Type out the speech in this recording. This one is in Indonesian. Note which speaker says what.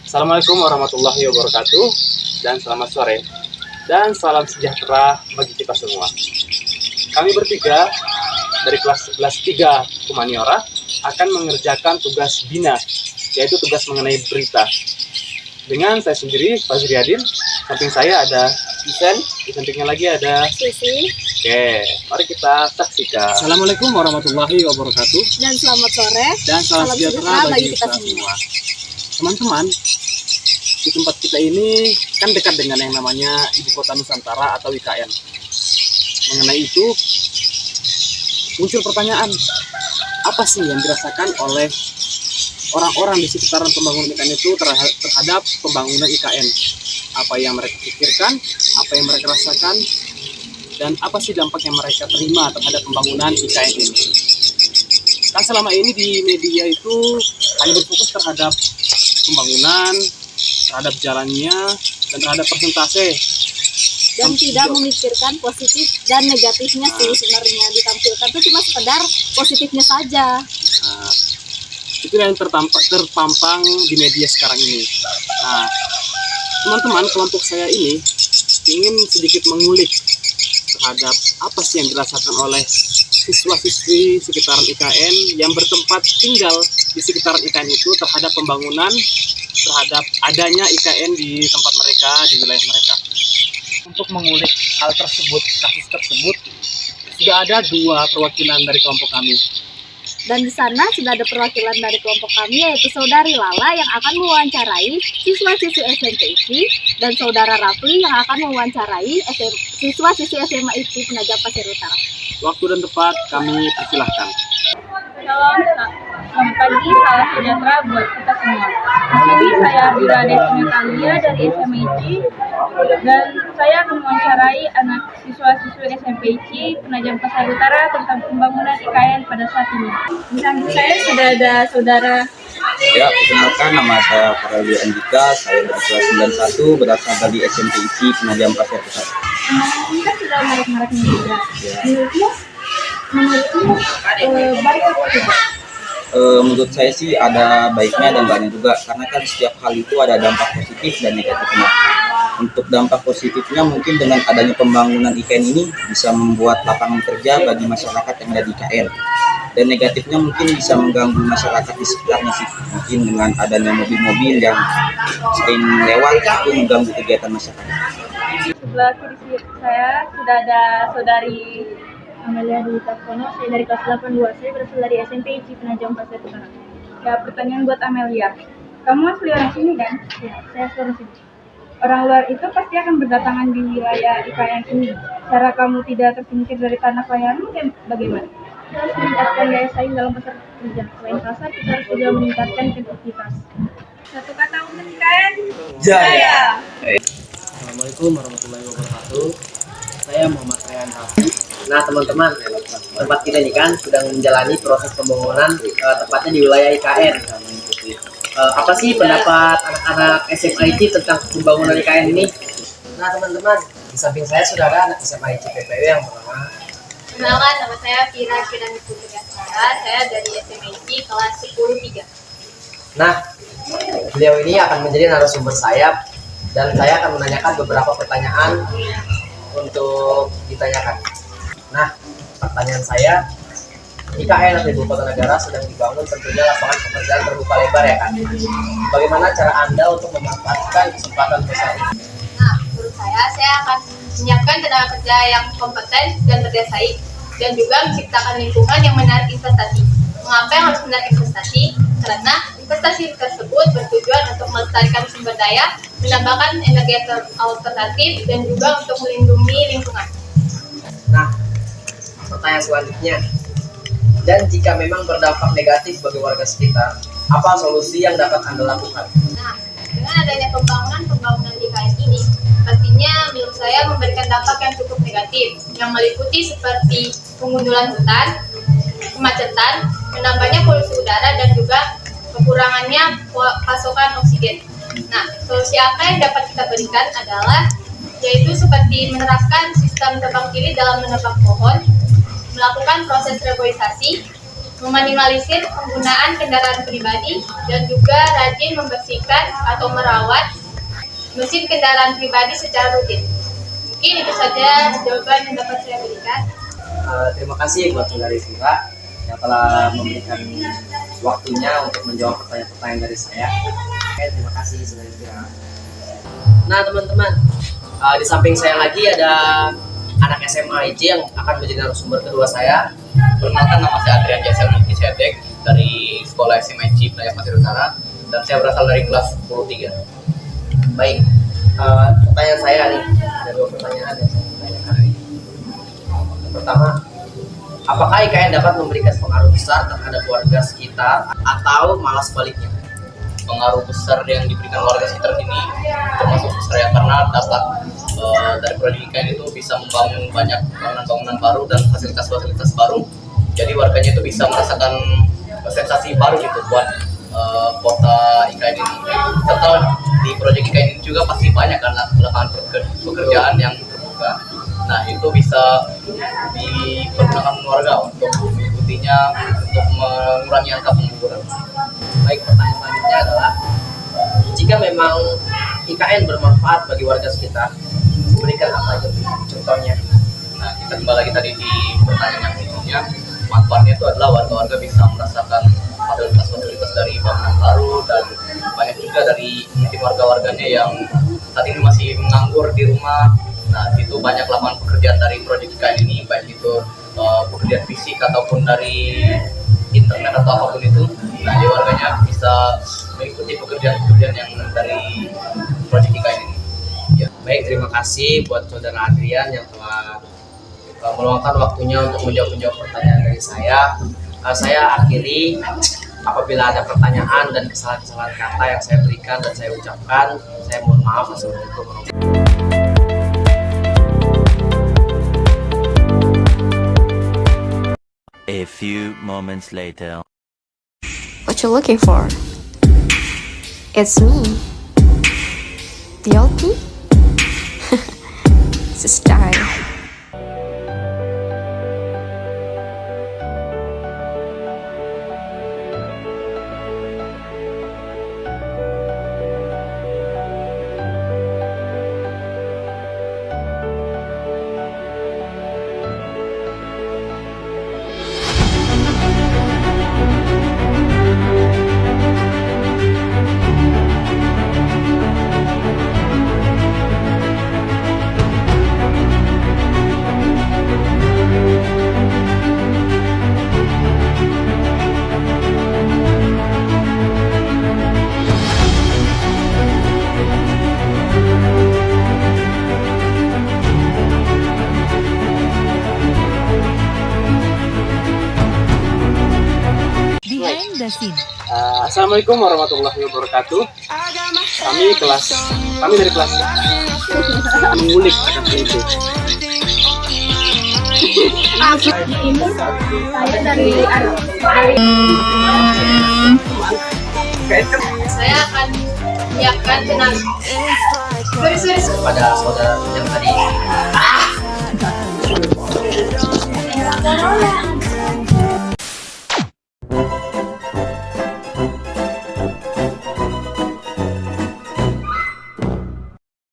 Speaker 1: Assalamualaikum warahmatullahi wabarakatuh, dan selamat sore, dan salam sejahtera bagi kita semua. Kami bertiga dari kelas 11 3 Humaniora akan mengerjakan tugas bina, yaitu tugas mengenai berita. Dengan saya sendiri, Fazri Adin, samping saya ada Isen, di sampingnya lagi ada
Speaker 2: Susi.
Speaker 1: Oke, mari kita saksikan.
Speaker 3: Assalamualaikum warahmatullahi wabarakatuh.
Speaker 2: Dan selamat sore.
Speaker 3: Dan salam sejahtera bagi kita semua. Teman-teman, di tempat kita ini kan dekat dengan yang namanya Ibu Kota Nusantara atau IKN. Mengenai itu, muncul pertanyaan, apa sih yang dirasakan oleh orang-orang di sekitaran pembangunan IKN itu terhadap pembangunan IKN? Apa yang mereka pikirkan, apa yang mereka rasakan, dan apa sih dampak yang mereka terima terhadap pembangunan IKN ini? Kan selama ini di media itu hanya berfokus terhadap pembangunan, terhadap jalannya, dan terhadap persentase.
Speaker 2: Dan tidak memikirkan positif dan negatifnya sih sebenarnya ditampilkan itu cuma sekedar positifnya saja.
Speaker 3: Nah, itu yang terpampang di media sekarang ini. Nah, teman-teman, kelompok saya ini ingin sedikit mengulik terhadap apa sih yang dirasakan oleh siswa-siswi sekitaran IKN yang bertempat tinggal di sekitaran IKN itu terhadap pembangunan, terhadap adanya IKN di tempat mereka, di wilayah mereka. Untuk mengulik hal tersebut, kasus tersebut, sudah ada 2 perwakilan dari kelompok kami.
Speaker 2: Dan di sana sudah ada perwakilan dari kelompok kami, yaitu Saudari Lala yang akan mewawancarai siswa-siswi SMP IPI dan Saudara Rafli yang akan mewawancarai siswa-siswi SMA IPI Penajam Pasir Utara.
Speaker 3: Waktu dan tempat kami persilahkan.
Speaker 4: Selamat pagi, salam sejahtera buat kita semua. Di sini saya Bila Desmi Talia dari SMA ICI dan saya akan mewawancarai anak siswa-siswi SMP ICI Penajam Pasir Utara tentang pembangunan IKN pada saat ini. Di samping saya sudah ada saudara.
Speaker 5: Ya, perkenalkan, nama saya Farali Andika, saya dari kelas 91 berasal dari SMP ICI Penajam Pasir Utara.
Speaker 4: Kita sudah merek-mereknya juga. Menurutmu baik apa tidak?
Speaker 5: Menurut saya sih ada baiknya dan banyak juga, karena kan setiap hal itu ada dampak positif dan negatifnya. Untuk dampak positifnya mungkin dengan adanya pembangunan IKN ini bisa membuat lapangan kerja bagi masyarakat yang ada di IKN. Dan negatifnya mungkin bisa mengganggu masyarakat di sekitarnya sih. Mungkin dengan adanya mobil-mobil yang sering lewat itu mengganggu kegiatan masyarakat.
Speaker 4: Sebelah kiri saya sudah ada saudari Amelia Dwi Taksono, saya dari kelas 82, saya berasal dari SMP ICI Penajam Pasir Utara. Ya, pertanyaan buat Amelia. Kamu asli orang sini kan? Ya, saya asli orang sini. Orang luar itu pasti akan berdatangan di wilayah IKN ini. Cara kamu tidak tersingkir dari tanah kelahiranmu bagaimana? Kita harus meningkatkan daya saing dalam pasar kerja. Selain pasar, kita harus juga meningkatkan kreativitas. Satu kata untuk IKN, Jaya!
Speaker 6: Assalamualaikum warahmatullahi wabarakatuh. Saya Muhammad Rayhan Rafi. Nah teman-teman, tempat kita ini kan sedang menjalani proses pembangunan tepatnya di wilayah IKN. Apa sih pendapat anak-anak SMA ICI tentang pembangunan IKN ini? Nah teman-teman, di samping saya sudah ada anak SMA ICI PPW yang pertama.
Speaker 7: Kenalkan, nama saya Fira Kirani Putri Asmara, saya dari SMA ICI kelas 10 3.
Speaker 6: Nah, beliau ini akan menjadi narasumber saya dan saya akan menanyakan beberapa pertanyaan untuk ditanyakan. Nah, pertanyaan saya, IKN atau Ibu Kota Negara sedang dibangun, tentunya lapangan pekerjaan terbuka lebar ya kan? Bagaimana cara Anda untuk memanfaatkan kesempatan besar ini?
Speaker 7: Nah, menurut saya akan menyiapkan tenaga kerja yang kompeten dan berdaya saing, dan juga menciptakan lingkungan yang menarik investasi. Mengapa yang harus menarik investasi? Karena investasi tersebut bertujuan untuk melestarikan sumber daya, menambahkan energi alternatif, dan juga untuk melindungi lingkungan.
Speaker 6: Nah, pertanyaan selanjutnya, dan jika memang berdampak negatif bagi warga sekitar, apa solusi yang dapat Anda lakukan?
Speaker 7: Nah, dengan adanya pembangunan di IKN ini, pastinya menurut saya memberikan dampak yang cukup negatif, yang meliputi seperti pengundulan hutan, kemacetan, menambahnya polusi udara, dan juga kekurangannya pasokan oksigen. Nah, solusi apa yang dapat kita berikan adalah yaitu seperti menerapkan sistem tebang pilih dalam menebang pohon, melakukan proses reboisasi, meminimalisir penggunaan kendaraan pribadi, dan juga rajin membersihkan atau merawat mesin kendaraan pribadi secara rutin. Mungkin itu saja jawaban yang dapat saya berikan.
Speaker 6: Terima kasih buat saudari Vira yang telah memberikan waktunya untuk menjawab pertanyaan-pertanyaan dari saya. Oke, terima kasih saudari Vira. Nah teman-teman, di samping saya lagi ada anak SMA IC yang akan menjadi narasumber kedua saya.
Speaker 1: Perkenalkan, nama saya Adrian Jasel Multisedek dari Sekolah SMA IC Playa Pasir Utara, dan saya berasal dari kelas 10-3.
Speaker 6: Baik, pertanyaan saya nih, ada dua pertanyaan yang saya ingin tanyakan hari ini. Yang pertama, apakah IKN dapat memberikan pengaruh besar terhadap warga sekitar atau malah sebaliknya?
Speaker 1: Pengaruh besar yang diberikan warga sekitar ini termasuk besar ya, karena dapat dari proyek IKN itu bisa membangun banyak bangunan-bangunan baru dan fasilitas-fasilitas baru. Jadi warganya itu bisa merasakan sensasi baru gitu buat kota IKN ini. Serta di proyek IKN ini juga pasti banyak kan lapangan pekerjaan yang terbuka. Nah itu bisa dipergunakan warga untuk mengikutinya, untuk mengurangi angka pengangguran.
Speaker 6: Baik, pertanyaan selanjutnya adalah, jika memang IKN bermanfaat bagi warga sekitar, berikan apa aja contohnya?
Speaker 1: Nah, kita kembali lagi tadi di pertanyaan yang sebelumnya. Manfaatnya itu adalah warga-warga bisa merasakan fasilitas-fasilitas dari bangunan baru, dan banyak juga dari mungkin warga-warganya yang saat ini masih menganggur di rumah. Nah, itu banyak lapangan pekerjaan dari proyek IKN ini, baik itu pekerjaan fisik ataupun dari internet atau apapun itu. Nah, jadi warganya bisa mengikuti pekerjaan-pekerjaan yang dari proyek IKN ini.
Speaker 6: Ya, baik, terima kasih buat saudara Adrian yang telah meluangkan waktunya untuk menjawab pertanyaan dari saya. Saya akhiri, apabila ada pertanyaan dan kesalahan-kesalahan kata yang saya berikan dan saya ucapkan, saya mohon maaf. Assalamualaikum warahmatullahi wabarakatuh.
Speaker 8: A few moments later.
Speaker 9: What you looking for? It's me. DLP? It's a style.
Speaker 1: Assalamualaikum warahmatullahi wabarakatuh. Kami dari kelas mengulik akan itu.
Speaker 7: Saya akan menyiapkan tenaga
Speaker 6: Pada saudara yang tadi.